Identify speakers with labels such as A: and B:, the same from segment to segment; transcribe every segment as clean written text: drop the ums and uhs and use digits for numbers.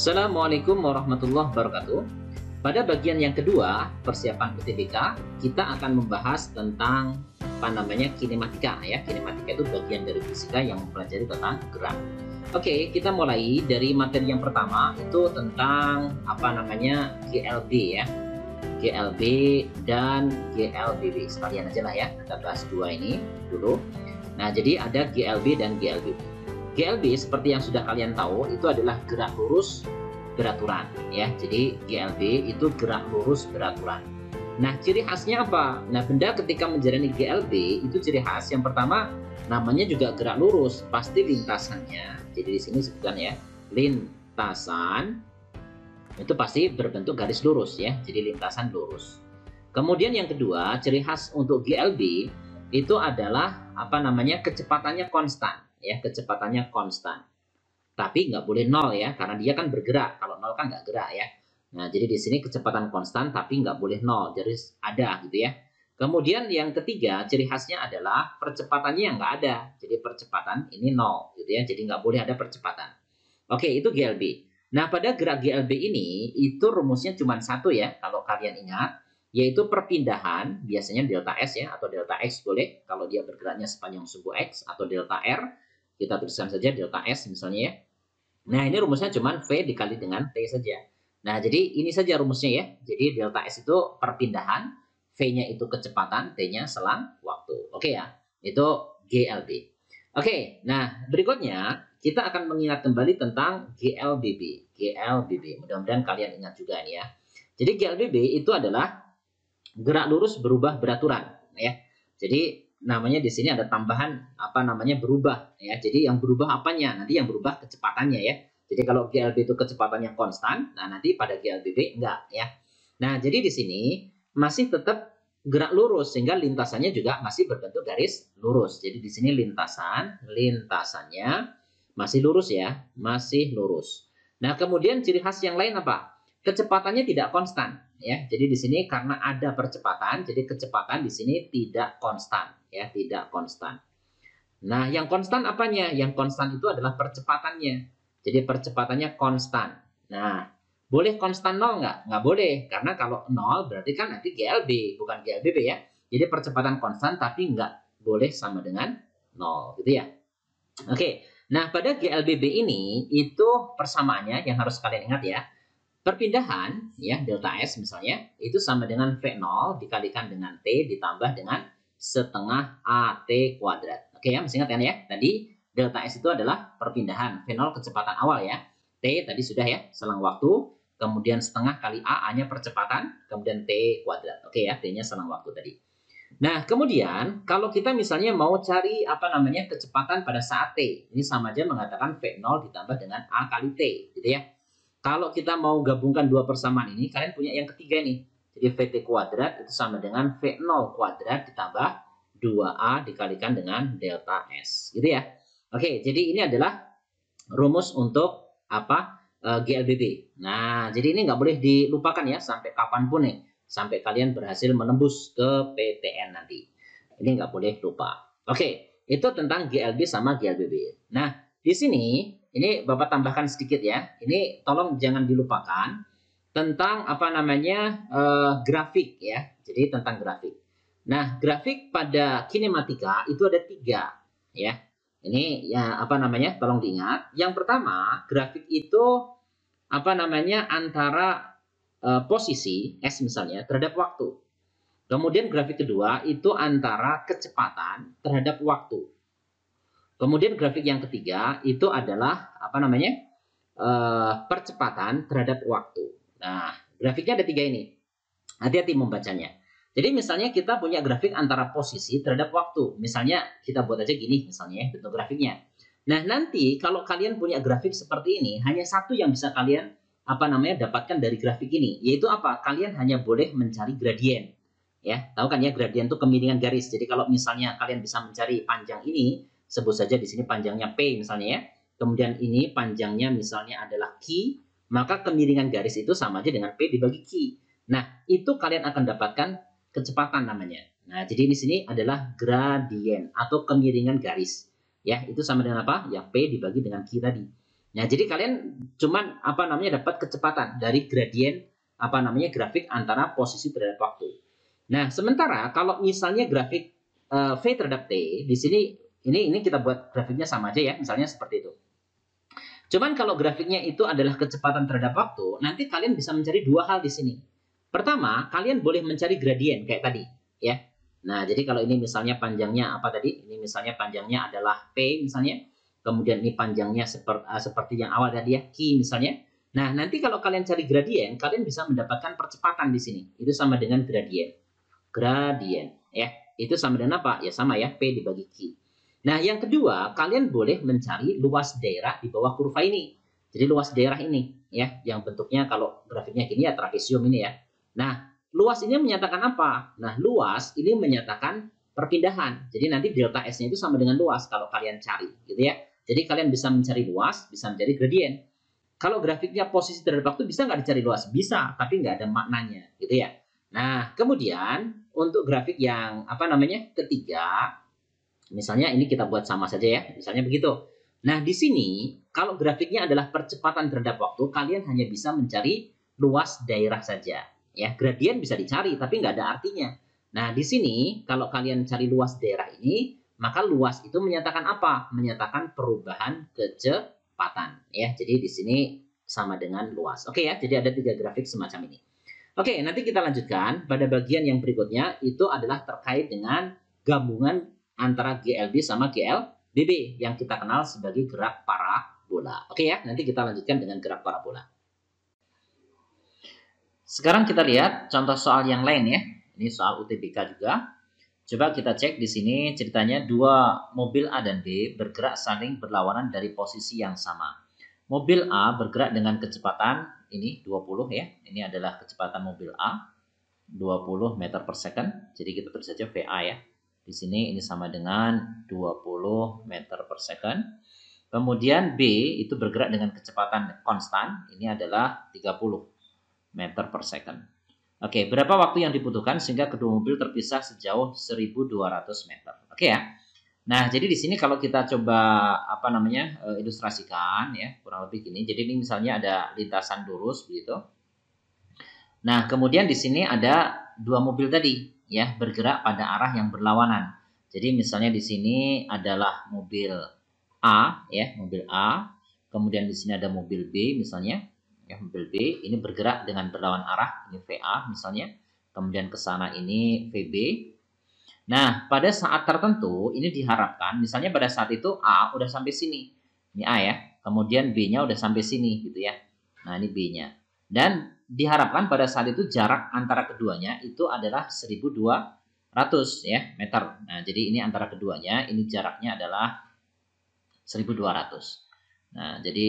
A: Assalamualaikum warahmatullahi wabarakatuh. Pada bagian yang kedua, persiapan UTBK, kita akan membahas tentang kinematika ya. Kinematika itu bagian dari fisika yang mempelajari tentang gerak. Oke, kita mulai dari materi yang pertama itu tentang GLB ya. GLB dan GLBB sekalian aja lah ya. Kita bahas dua ini dulu. Nah, jadi ada GLB dan GLBB. GLB seperti yang sudah kalian tahu itu adalah gerak lurus beraturan ya. Jadi GLB itu gerak lurus beraturan. Nah, ciri khasnya apa? Nah, benda ketika menjalani GLB itu ciri khas yang pertama namanya juga gerak lurus, pasti lintasannya. Jadi di sini sebutkan ya, lintasan itu pasti berbentuk garis lurus ya. Jadi lintasan lurus. Kemudian yang kedua, ciri khas untuk GLB itu adalah kecepatannya konstan. Ya, kecepatannya konstan. Tapi nggak boleh nol ya, karena dia kan bergerak. Kalau nol kan nggak gerak ya. Nah, jadi di sini kecepatan konstan tapi nggak boleh nol, jadi ada gitu ya. Kemudian yang ketiga, ciri khasnya adalah percepatannya yang nggak ada. Jadi percepatan ini nol gitu ya, jadi nggak boleh ada percepatan. Oke, itu GLB. Nah, pada gerak GLB ini, itu rumusnya cuma satu ya, kalau kalian ingat, yaitu perpindahan, biasanya delta S ya, atau delta X boleh, kalau dia bergeraknya sepanjang sumbu X, atau delta R, kita tuliskan saja delta S misalnya ya. Nah, ini rumusnya cuma V dikali dengan T saja. Nah, jadi ini saja rumusnya ya. Jadi delta S itu perpindahan, V-nya itu kecepatan, T-nya selang waktu. Oke ya, itu GLB. Oke, nah berikutnya kita akan mengingat kembali tentang GLBB. GLBB, mudah-mudahan kalian ingat juga nih ya. Jadi GLBB itu adalah gerak lurus berubah beraturan ya. Jadi namanya di sini ada tambahan berubah ya. Jadi yang berubah apanya? Nanti yang berubah kecepatannya ya. Jadi kalau GLB itu kecepatannya konstan, nah nanti pada GLBB enggak ya. Nah, jadi di sini masih tetap gerak lurus sehingga lintasannya juga masih berbentuk garis lurus. Jadi di sini lintasannya masih lurus ya, masih lurus. Nah, kemudian ciri khas yang lain apa? Kecepatannya tidak konstan ya. Jadi di sini karena ada percepatan, jadi kecepatan di sini tidak konstan ya, tidak konstan. Nah, yang konstan apanya? Yang konstan itu adalah percepatannya. Jadi percepatannya konstan. Nah, boleh konstan 0 nggak? Nggak boleh, karena kalau 0 berarti kan nanti GLB, bukan GLBB ya. Jadi percepatan konstan tapi nggak boleh sama dengan 0 gitu ya. Oke, nah pada GLBB ini itu persamaannya yang harus kalian ingat ya. Perpindahan ya delta S misalnya itu sama dengan V0 dikalikan dengan T ditambah dengan setengah AT kuadrat. Oke ya, masih ingat kan ya? Tadi delta S itu adalah perpindahan, V0 kecepatan awal ya. T tadi sudah ya, selang waktu, kemudian setengah kali A-nya percepatan, kemudian T kuadrat. Oke ya, T-nya selang waktu tadi. Nah, kemudian kalau kita misalnya mau cari kecepatan pada saat T, ini sama aja mengatakan V0 ditambah dengan A kali T gitu ya. Kalau kita mau gabungkan dua persamaan ini, kalian punya yang ketiga nih. Jadi VT kuadrat itu sama dengan V0 kuadrat ditambah 2A dikalikan dengan delta S. Gitu ya. Oke, jadi ini adalah rumus untuk GLBB. Nah, jadi ini nggak boleh dilupakan ya sampai kapanpun nih. Sampai kalian berhasil menembus ke PTN nanti. Ini nggak boleh lupa. Oke, itu tentang GLB sama GLBB. Nah, di sini ini Bapak tambahkan sedikit ya. Ini tolong jangan dilupakan tentang grafik ya. Jadi tentang grafik. Nah, grafik pada kinematika itu ada 3 ya. Ini ya tolong diingat. Yang pertama, grafik itu antara posisi S misalnya terhadap waktu. Kemudian grafik kedua itu antara kecepatan terhadap waktu. Kemudian grafik yang ketiga itu adalah percepatan terhadap waktu. Nah, grafiknya ada 3 ini. Hati-hati membacanya. Jadi misalnya kita punya grafik antara posisi terhadap waktu. Misalnya kita buat aja gini misalnya ya, bentuk grafiknya. Nah, nanti kalau kalian punya grafik seperti ini, hanya satu yang bisa kalian dapatkan dari grafik ini, yaitu apa? Kalian hanya boleh mencari gradien. Ya, tahu kan ya, gradien itu kemiringan garis. Jadi kalau misalnya kalian bisa mencari panjang ini, sebut saja di sini panjangnya P misalnya ya. Kemudian ini panjangnya misalnya adalah Q, maka kemiringan garis itu sama aja dengan P dibagi Q. Nah, itu kalian akan dapatkan kecepatan namanya. Nah, jadi di sini adalah gradien atau kemiringan garis. Ya, itu sama dengan apa? Ya, P dibagi dengan Q tadi. Nah, jadi kalian cuman dapat kecepatan dari gradien grafik antara posisi terhadap waktu. Nah, sementara kalau misalnya grafik V terhadap T, di sini ini kita buat grafiknya sama aja ya, misalnya seperti itu. Cuman kalau grafiknya itu adalah kecepatan terhadap waktu, nanti kalian bisa mencari dua hal di sini. Pertama, kalian boleh mencari gradien kayak tadi, ya. Nah, jadi kalau ini misalnya panjangnya apa tadi? Ini misalnya panjangnya adalah P misalnya. Kemudian ini panjangnya seperti yang awal tadi ya, Q misalnya. Nah, nanti kalau kalian cari gradien, kalian bisa mendapatkan percepatan di sini. Itu sama dengan gradien. Gradien, ya. Itu sama dengan apa? Ya sama ya, P dibagi Q. Nah, yang kedua, kalian boleh mencari luas daerah di bawah kurva ini. Jadi luas daerah ini, ya, yang bentuknya kalau grafiknya gini ya trapesium ini ya. Nah, luas ini menyatakan apa? Nah, luas ini menyatakan perpindahan. Jadi nanti delta S-nya itu sama dengan luas kalau kalian cari, gitu ya. Jadi kalian bisa mencari luas, bisa mencari gradien. Kalau grafiknya posisi terhadap waktu bisa nggak dicari luas? Bisa, tapi nggak ada maknanya, gitu ya. Nah, kemudian untuk grafik yang ketiga, misalnya ini kita buat sama saja ya, misalnya begitu. Nah, di sini kalau grafiknya adalah percepatan terhadap waktu, kalian hanya bisa mencari luas daerah saja. Ya, gradien bisa dicari, tapi nggak ada artinya. Nah, di sini kalau kalian cari luas daerah ini, maka luas itu menyatakan apa? Menyatakan perubahan kecepatan. Ya, jadi di sini sama dengan luas. Oke ya, jadi ada 3 grafik semacam ini. Oke, nanti kita lanjutkan pada bagian yang berikutnya, itu adalah terkait dengan gabungan antara GLB sama GLBB yang kita kenal sebagai gerak parabola. Oke ya, nanti kita lanjutkan dengan gerak parabola. Sekarang kita lihat contoh soal yang lain ya. Ini soal UTBK juga. Coba kita cek di sini ceritanya dua mobil A dan B bergerak saling berlawanan dari posisi yang sama. Mobil A bergerak dengan kecepatan ini 20 ya. Ini adalah kecepatan mobil A 20 meter per second. Jadi kita tulis saja VA ya. Di sini ini sama dengan 20 meter per second. Kemudian B itu bergerak dengan kecepatan konstan. Ini adalah 30 meter per second. Oke, berapa waktu yang dibutuhkan sehingga kedua mobil terpisah sejauh 1.200 meter? Oke ya. Nah, jadi di sini kalau kita coba ilustrasikan ya, kurang lebih gini. Jadi ini misalnya ada lintasan lurus begitu. Nah, kemudian di sini ada dua mobil tadi ya, bergerak pada arah yang berlawanan. Jadi misalnya di sini adalah mobil A ya, mobil A. Kemudian di sini ada mobil B misalnya. Ya, mobil B ini bergerak dengan berlawan arah, ini VA misalnya. Kemudian ke sana ini VB. Nah, pada saat tertentu ini diharapkan misalnya pada saat itu A udah sampai sini. Ini A ya. Kemudian B-nya udah sampai sini gitu ya. Nah, ini B-nya. Dan diharapkan pada saat itu jarak antara keduanya itu adalah 1.200 ya meter. Nah, jadi ini antara keduanya, ini jaraknya adalah 1.200. Nah, jadi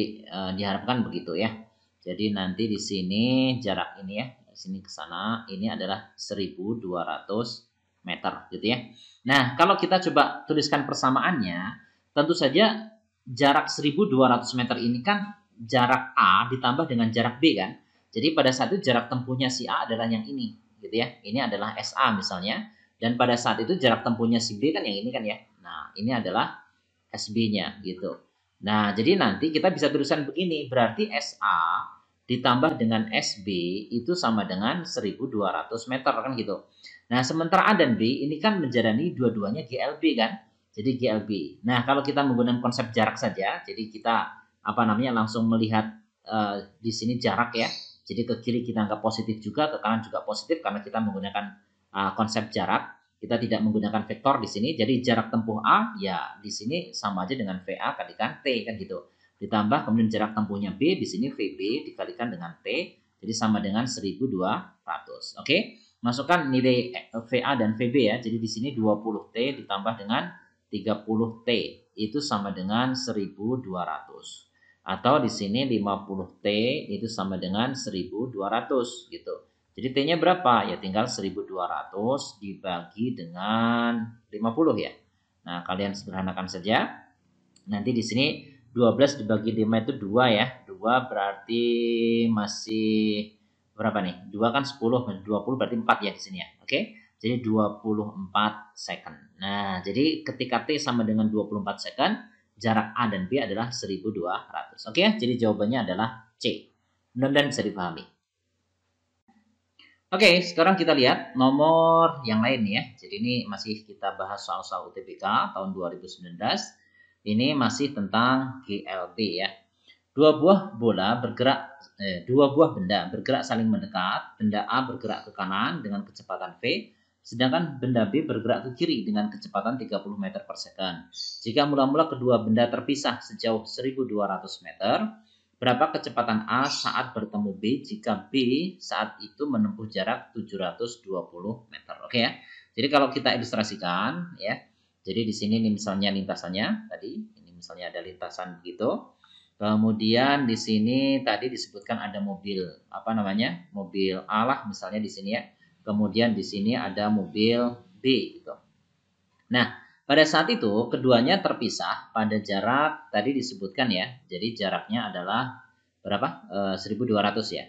A: diharapkan begitu ya. Jadi nanti di sini jarak ini ya, di sini ke sana ini adalah 1.200 meter gitu ya. Nah, kalau kita coba tuliskan persamaannya, tentu saja jarak 1.200 meter ini kan jarak A ditambah dengan jarak B kan. Jadi pada saat itu jarak tempuhnya si A adalah yang ini gitu ya. Ini adalah SA misalnya. Dan pada saat itu jarak tempuhnya si B kan yang ini kan ya. Nah, ini adalah SB-nya gitu. Nah, jadi nanti kita bisa tuliskan begini, berarti SA ditambah dengan SB itu sama dengan 1.200 meter kan gitu. Nah, sementara A dan B ini kan menjalani dua-duanya GLB kan. Jadi GLB. Nah, kalau kita menggunakan konsep jarak saja, jadi kita langsung melihat di sini jarak ya. Jadi ke kiri kita anggap positif juga, ke kanan juga positif karena kita menggunakan konsep jarak. Kita tidak menggunakan vektor di sini. Jadi jarak tempuh A ya di sini sama aja dengan VA kalikan T kan gitu. Ditambah kemudian jarak tempuhnya B di sini VB dikalikan dengan T. Jadi sama dengan 1.200. Oke. Masukkan nilai VA dan VB ya. Jadi di sini 20T ditambah dengan 30T itu sama dengan 1.200. Atau di sini 50T itu sama dengan 1.200 gitu. Jadi T-nya berapa? Ya tinggal 1.200 dibagi dengan 50 ya. Nah, kalian sederhanakan saja. Nanti di sini 12 dibagi 5 itu 2 ya. 2 berarti masih berapa nih? 2 kan 10, 20 berarti 4 ya di sini ya. Oke. Jadi 24 second. Nah, jadi ketika T sama dengan 24 second, jarak A dan B adalah 1200. Oke ya, jadi jawabannya adalah C. Mudah-mudahan bisa dipahami. Oke, sekarang kita lihat nomor yang lain ya. Jadi ini masih kita bahas soal-soal UTBK tahun 2019. Ini masih tentang GLB ya. Dua buah benda bergerak saling mendekat. Benda A bergerak ke kanan dengan kecepatan V, sedangkan benda B bergerak ke kiri dengan kecepatan 30 meter per second. Jika mula-mula kedua benda terpisah sejauh 1200 meter, berapa kecepatan A saat bertemu B jika B saat itu menempuh jarak 720 meter. Oke ya. Jadi kalau kita ilustrasikan ya. Jadi di sini nih misalnya lintasannya tadi, ini misalnya ada lintasan begitu. Kemudian di sini tadi disebutkan ada mobil apa namanya? Mobil A lah misalnya di sini ya. Kemudian di sini ada mobil B gitu. Nah, pada saat itu keduanya terpisah pada jarak tadi disebutkan ya. Jadi jaraknya adalah berapa? 1200 ya.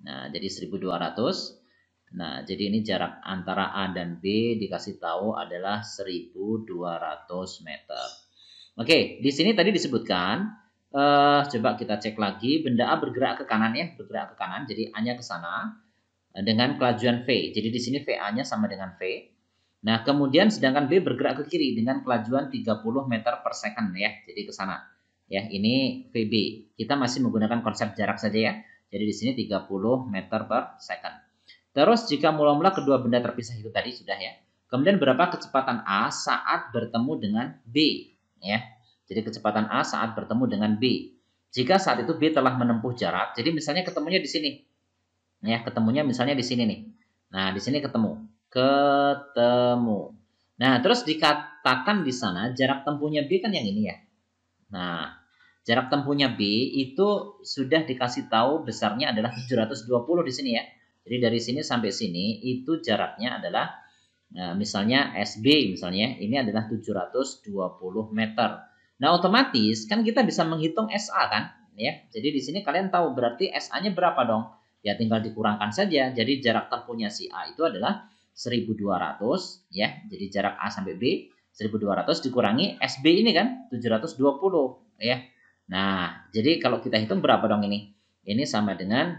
A: Nah, jadi 1200. Nah, jadi ini jarak antara A dan B dikasih tahu adalah 1200 meter. Oke, di sini tadi disebutkan coba kita cek lagi, benda A bergerak ke kanan ya, bergerak ke kanan. Jadi A-nya ke sana dengan kelajuan V. Jadi di sini VA-nya sama dengan V. Nah, kemudian sedangkan B bergerak ke kiri dengan kelajuan 30 meter per second ya. Jadi ke sana. Ya, ini VB. Kita masih menggunakan konsep jarak saja ya. Jadi di sini 30 meter per second. Terus jika mula-mula kedua benda terpisah itu tadi sudah ya. Kemudian berapa kecepatan A saat bertemu dengan B ya. Jadi kecepatan A saat bertemu dengan B. Jika saat itu B telah menempuh jarak, jadi misalnya ketemunya di sini. Ya, ketemunya misalnya di sini nih. Nah, di sini ketemu. Nah, terus dikatakan di sana jarak tempuhnya B kan yang ini ya. Nah, jarak tempuhnya B itu sudah dikasih tahu besarnya adalah 720 di sini ya. Jadi dari sini sampai sini itu jaraknya adalah misalnya SB misalnya ini adalah 720 meter. Nah, otomatis kan kita bisa menghitung SA kan ya. Jadi di sini kalian tahu berarti SA-nya berapa dong? Ya tinggal dikurangkan saja. Jadi jarak tempuhnya si A itu adalah 1200 ya. Jadi jarak A sampai B 1200 dikurangi SB ini kan 720 ya. Nah, jadi kalau kita hitung berapa dong ini? Ini sama dengan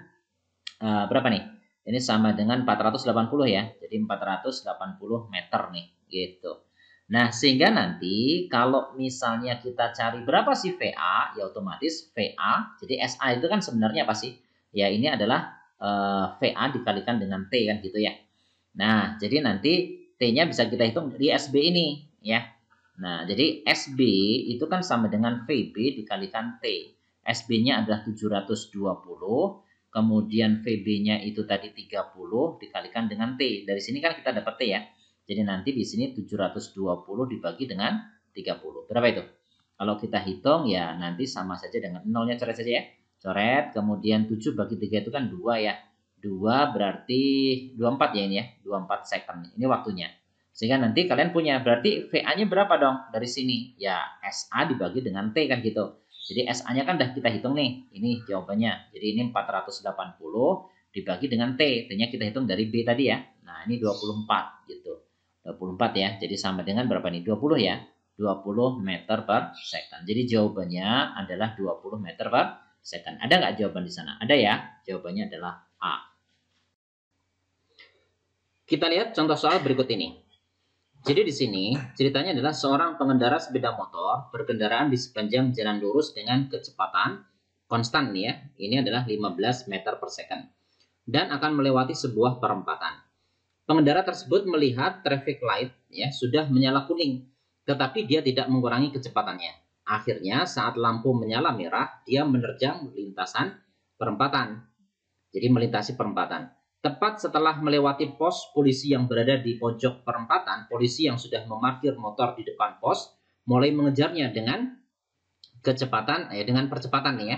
A: berapa nih? Ini sama dengan 480 ya. Jadi 480 meter nih gitu. Nah, sehingga nanti kalau misalnya kita cari berapa sih VA, ya otomatis VA, jadi SA itu kan sebenarnya apa sih? Ya ini adalah VA dikalikan dengan T kan gitu ya. Nah, jadi nanti T-nya bisa kita hitung di SB ini ya. Nah, jadi SB itu kan sama dengan VB dikalikan T. SB-nya adalah 720, kemudian VB-nya itu tadi 30 dikalikan dengan T. Dari sini kan kita dapat T ya. Jadi nanti di sini 720 dibagi dengan 30. Berapa itu? Kalau kita hitung ya nanti sama saja dengan nolnya coret saja ya. Coret, kemudian 7 bagi 3 itu kan 2 ya. 2 berarti 24 ya ini ya. 24 second. Ini waktunya. Sehingga nanti kalian punya berarti VA-nya berapa dong dari sini? Ya SA dibagi dengan T kan gitu. Jadi SA-nya kan udah kita hitung nih. Ini jawabannya. Jadi ini 480 dibagi dengan T. T-nya kita hitung dari B tadi ya. Nah ini 24 gitu. 24 ya. Jadi sama dengan berapa nih? 20 ya. 20 meter per second. Jadi jawabannya adalah 20 meter per second. Ada nggak jawaban di sana? Ada ya. Jawabannya adalah A. Kita lihat contoh soal berikut ini. Jadi di sini ceritanya adalah seorang pengendara sepeda motor berkendaraan di sepanjang jalan lurus dengan kecepatan konstan nih ya. Ini adalah 15 meter per second. Dan akan melewati sebuah perempatan. Pengendara tersebut melihat traffic light ya sudah menyala kuning, tetapi dia tidak mengurangi kecepatannya. Akhirnya saat lampu menyala merah, dia menerjang lintasan perempatan. Jadi melintasi perempatan. Tepat setelah melewati pos polisi yang berada di pojok perempatan, polisi yang sudah memarkir motor di depan pos mulai mengejarnya dengan kecepatan dengan percepatan nih ya.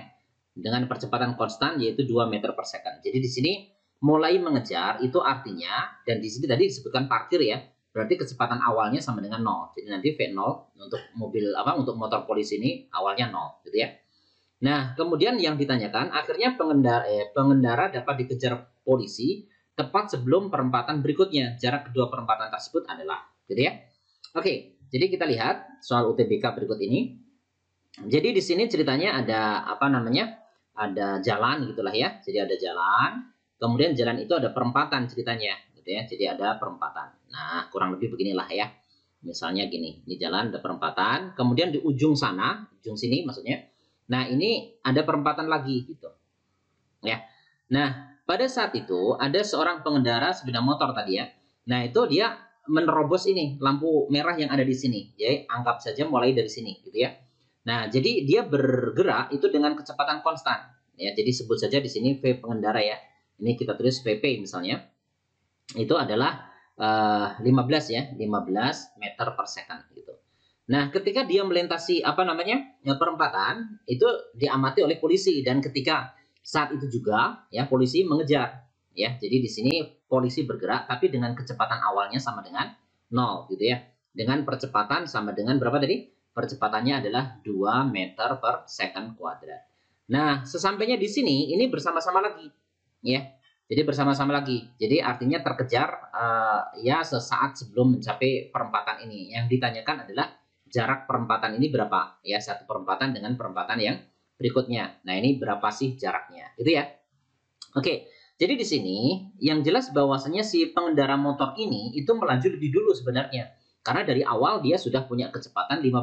A: Dengan percepatan konstan yaitu 2 meter per second. Jadi di sini mulai mengejar itu artinya, dan di sini tadi disebutkan parkir ya, berarti kecepatan awalnya sama dengan 0. Jadi nanti V0 untuk mobil untuk motor polisi ini awalnya 0 gitu ya. Nah, kemudian yang ditanyakan akhirnya pengendara dapat dikejar polisi tepat sebelum perempatan berikutnya. Jarak kedua perempatan tersebut adalah gitu ya. Oke, jadi kita lihat soal UTBK berikut ini. Jadi di sini ceritanya ada apa namanya? Ada jalan gitulah ya. Jadi ada jalan, kemudian jalan itu ada perempatan ceritanya gitu ya. Jadi ada perempatan. Nah, kurang lebih beginilah ya. Misalnya gini, ini jalan ada perempatan, kemudian di ujung sana, ujung sini maksudnya. Nah, ini ada perempatan lagi gitu. Ya. Nah, pada saat itu ada seorang pengendara sepeda motor tadi ya. Nah, itu dia menerobos ini lampu merah yang ada di sini. Jadi anggap saja mulai dari sini gitu ya. Nah, jadi dia bergerak itu dengan kecepatan konstan. Ya, jadi sebut saja di sini V pengendara ya. Ini kita tulis VP misalnya. Itu adalah 15 ya, 15 meter per second gitu. Nah, ketika dia melintasi apa namanya? Perempatan, itu diamati oleh polisi dan ketika saat itu juga ya polisi mengejar ya. Jadi di sini polisi bergerak tapi dengan kecepatan awalnya sama dengan 0 gitu ya. Dengan percepatan sama dengan berapa tadi? Percepatannya adalah 2 meter per second kuadrat. Nah, sesampainya di sini ini bersama-sama lagi ya. Jadi bersama-sama lagi. Jadi artinya terkejar ya sesaat sebelum mencapai perempatan ini. Yang ditanyakan adalah jarak perempatan ini berapa? Ya, satu perempatan dengan perempatan yang berikutnya. Nah, ini berapa sih jaraknya? Gitu ya. Oke. Jadi di sini yang jelas bahwasanya si pengendara motor ini itu melaju lebih dulu sebenarnya. Karena dari awal dia sudah punya kecepatan 15.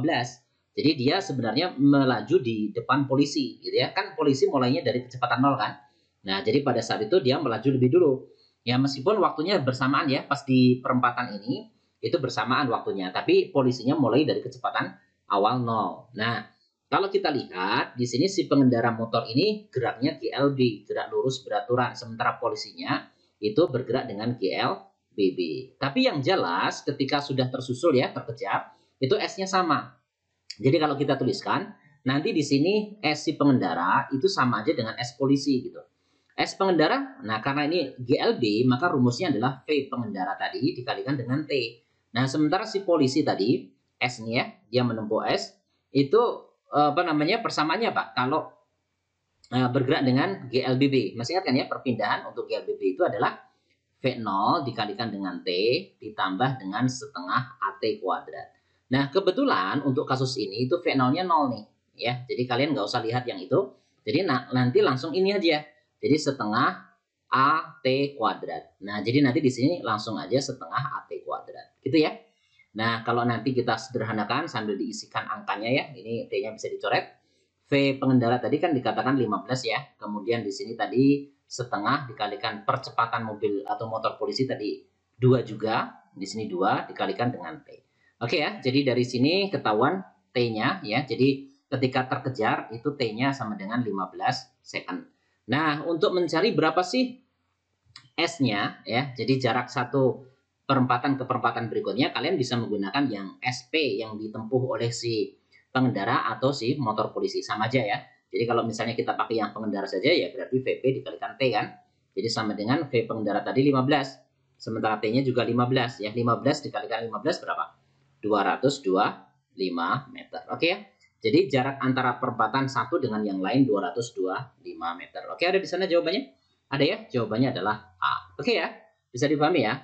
A: Jadi dia sebenarnya melaju di depan polisi gitu ya. Kan polisi mulainya dari kecepatan 0 kan. Nah, jadi pada saat itu dia melaju lebih dulu. Ya meskipun waktunya bersamaan ya, pas di perempatan ini itu bersamaan waktunya, tapi polisinya mulai dari kecepatan awal 0. Nah, kalau kita lihat di sini si pengendara motor ini geraknya GLB, gerak lurus beraturan, sementara polisinya itu bergerak dengan GLBB. Tapi yang jelas ketika sudah tersusul ya, terkejar, itu S-nya sama. Jadi kalau kita tuliskan, nanti di sini S si pengendara itu sama aja dengan S polisi gitu. S pengendara, nah karena ini GLB, maka rumusnya adalah V pengendara tadi dikalikan dengan T. Nah, sementara si polisi tadi, S-nya dia menempuh S, itu apa namanya persamaannya Pak? Kalau bergerak dengan GLBB. Masih ingat kan ya, perpindahan untuk GLBB itu adalah V0 dikalikan dengan T ditambah dengan setengah AT kuadrat. Nah, kebetulan untuk kasus ini itu V0-nya 0 nih. Ya, jadi kalian nggak usah lihat yang itu. Jadi nanti langsung ini aja. Jadi setengah AT kuadrat. Nah, jadi nanti di sini langsung aja setengah AT kuadrat. Gitu ya. Nah, kalau nanti kita sederhanakan sambil diisikan angkanya ya. Ini T-nya bisa dicoret. V pengendara tadi kan dikatakan 15 ya. Kemudian di sini tadi setengah dikalikan percepatan mobil atau motor polisi tadi 2 juga. Di sini 2 dikalikan dengan T. Oke ya, jadi dari sini ketahuan T-nya ya. Jadi ketika terkejar itu T-nya sama dengan 15 second. Nah, untuk mencari berapa sih S-nya ya. Jadi jarak satu perempatan ke perempatan berikutnya kalian bisa menggunakan yang SP yang ditempuh oleh si pengendara atau si motor polisi, sama aja ya. Jadi kalau misalnya kita pakai yang pengendara saja ya berarti VP dikalikan T kan. Jadi sama dengan V pengendara tadi 15. Sementara T-nya juga 15 ya. 15 dikalikan 15 berapa? 225 meter. Oke ya. Jadi jarak antara perempatan satu dengan yang lain 225 meter. Oke, ada di sana jawabannya? Ada ya? Jawabannya adalah A. Oke ya. Bisa dipahami ya?